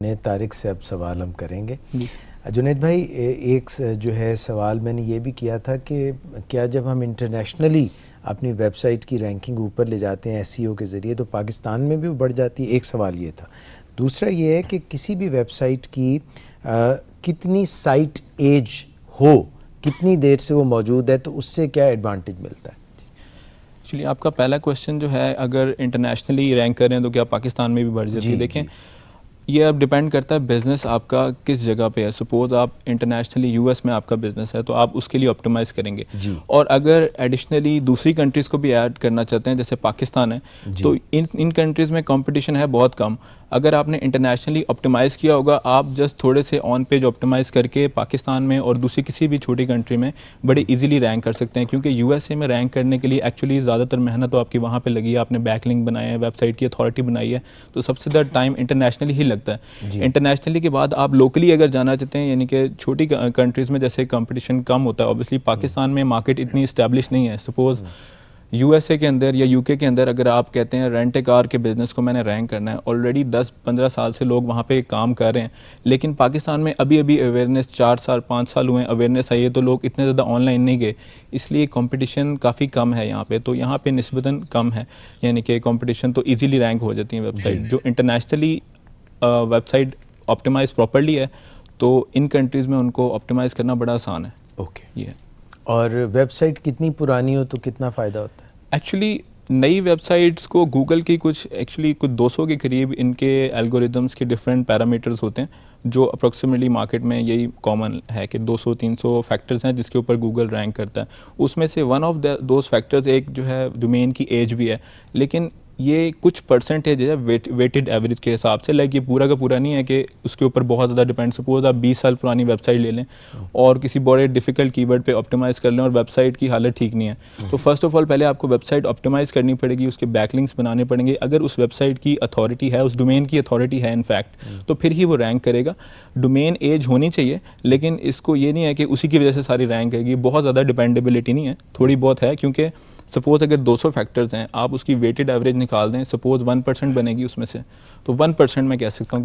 जुनैद तारिक से अब सवाल हम करेंगे। जुनैद भाई, एक जो है सवाल मैंने ये भी किया था कि क्या जब हम इंटरनेशनली अपनी वेबसाइट की रैंकिंग ऊपर ले जाते हैं एसईओ के ज़रिए तो पाकिस्तान में भी बढ़ जाती है? एक सवाल ये था। दूसरा ये है कि किसी भी वेबसाइट की कितनी साइट एज हो, कितनी देर से वो मौजूद है, तो उससे क्या एडवांटेज मिलता है? एक्चुअली आपका पहला क्वेश्चन जो है, अगर इंटरनेशनली रैंक करें तो क्या पाकिस्तान में भी बढ़ जाती है? देखें, ये अब डिपेंड करता है बिज़नेस आपका किस जगह पे है। सपोज़ आप इंटरनेशनली यूएस में आपका बिज़नेस है तो आप उसके लिए ऑप्टिमाइज़ करेंगे, और अगर एडिशनली दूसरी कंट्रीज़ को भी ऐड करना चाहते हैं जैसे पाकिस्तान है, तो इन कंट्रीज़ में कंपटीशन है बहुत कम। अगर आपने इंटरनेशनली ऑप्टिमाइज़ किया होगा, आप जस्ट थोड़े से ऑन पेज ऑप्टिमाइज़ करके पाकिस्तान में और दूसरी किसी भी छोटी कंट्री में बड़े इजीली रैंक कर सकते हैं, क्योंकि यूएसए में रैंक करने के लिए एक्चुअली ज़्यादातर मेहनत तो आपकी वहाँ पे लगी है। आपने बैकलिंक बनाए हैं, वेबसाइट की अथॉरिटी बनाई है, तो सबसे ज़्यादा टाइम इंटरनेशनली ही लगता है। इंटरनेशनली के बाद आप लोकली अगर जाना चाहते हैं, यानी कि छोटी कंट्रीज़ में जैसे कंपटीशन कम होता है, ऑब्वियसली पाकिस्तान में मार्केट इतनी इस्टेब्लिश नहीं है। सपोज़ यूएसए के अंदर या यूके के अंदर अगर आप कहते हैं रेंट ए कार के बिज़नेस को मैंने रैंक करना है, ऑलरेडी 10-15 साल से लोग वहाँ पे काम कर रहे हैं, लेकिन पाकिस्तान में अभी अभी अवेयरनेस 4 साल 5 साल हुए हैं अवेयरनेस आई है, तो लोग इतने ज़्यादा ऑनलाइन नहीं गए, इसलिए कंपटीशन काफ़ी कम है यहाँ पे। तो यहाँ पे निस्बतन कम है, यानी कि कंपटीशन तो ईजीली रैंक हो जाती है वेबसाइट। जो इंटरनेशनली वेबसाइट ऑप्टिमाइज़ प्रॉपर्ली है, तो इन कंट्रीज़ में उनको ऑप्टिमाइज़ करना बड़ा आसान है। ओके। ये और वेबसाइट कितनी पुरानी हो तो कितना फ़ायदा होता है? एक्चुअली नई वेबसाइट्स को गूगल की कुछ 200 के करीब इनके एल्गोरिदम्स के डिफरेंट पैरामीटर्स होते हैं, जो अप्रॉक्सीमेटली मार्केट में यही कॉमन है कि 200-300 फैक्टर्स हैं जिसके ऊपर गूगल रैंक करता है। उसमें से वन ऑफ दोज फैक्टर्स एक जो है डोमेन की एज भी है, लेकिन ये कुछ परसेंटेज है वेटेड एवरेज के हिसाब से। लाइक ये पूरा का पूरा नहीं है कि उसके ऊपर बहुत ज़्यादा डिपेंड। सपोज आप 20 साल पुरानी वेबसाइट ले लें और किसी बड़े डिफिकल्ट कीवर्ड पे ऑप्टिमाइज़ कर लें और वेबसाइट की हालत ठीक नहीं है, तो फर्स्ट ऑफ ऑल पहले आपको वेबसाइट ऑप्टिमाइज़ करनी पड़ेगी, उसके बैकलिंक्स बनाने पड़ेंगे। अगर उस वेबसाइट की अथॉरिटी है, उस डोमेन की अथॉरिटी है इनफैक्ट, तो फिर ही वो रैंक करेगा। डोमेन एज होनी चाहिए, लेकिन इसको ये नहीं है कि उसी की वजह से सारी रैंक आएगी। बहुत ज़्यादा डिपेंडेबिलिटी नहीं है, थोड़ी बहुत है, क्योंकि सपोज़ अगर 200 फैक्टर्स हैं, आप उसकी वेटेड एवरेज निकाल दें, सपोज़ 1% बनेगी उसमें से, तो 1% मैं कह सकता हूँ कि